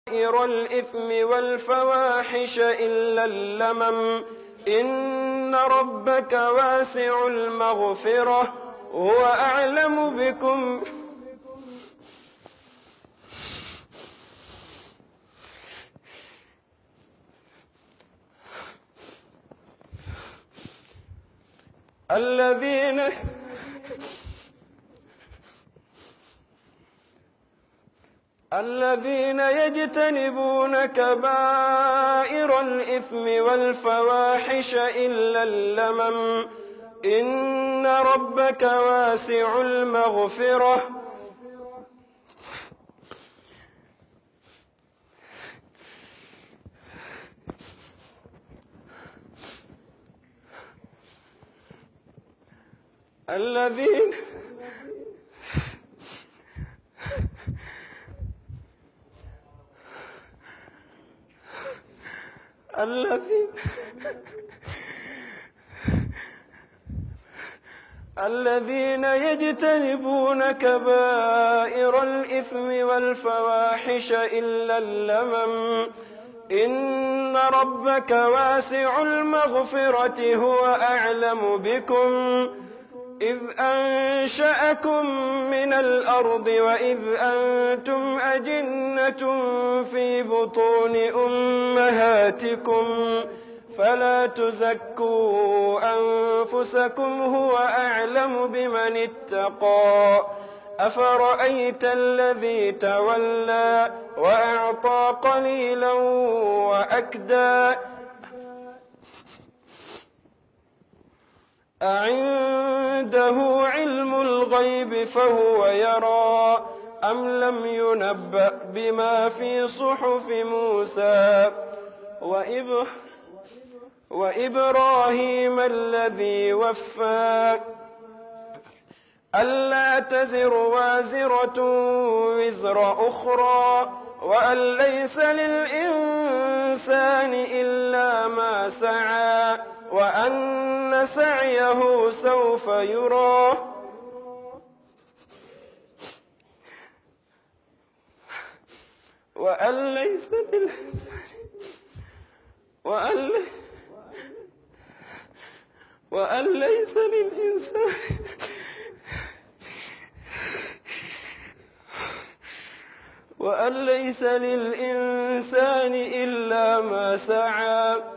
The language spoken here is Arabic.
الإثم والفواحش إلا اللمم إن ربك واسع المغفرة هو أعلم بكم الذين يجتنبون كبائر الإثم والفواحش إلا اللمم إن ربك واسع المغفرة الذين يجتنبون كبائر الإثم والفواحش إلا اللمم إن ربك واسع المغفرة هو أعلم بكم إذ أنشأكم من الأرض وإذ أنتم أجنة في بطون أمهاتكم فلا تزكوا أنفسكم هو أعلم بمن اتقى أفرأيت الذي تولى وأعطى قليلا وأكدى أعنده علم الغيب فهو يرى أم لم ينبأ بما في صحف موسى وإبراهيم الذي وفى ألا تزر وازرة وزر أخرى وأن ليس للإنسان إلا ما سعى وأن سعيه سوف يرى وأن ليس للإنسان إلا ما سعى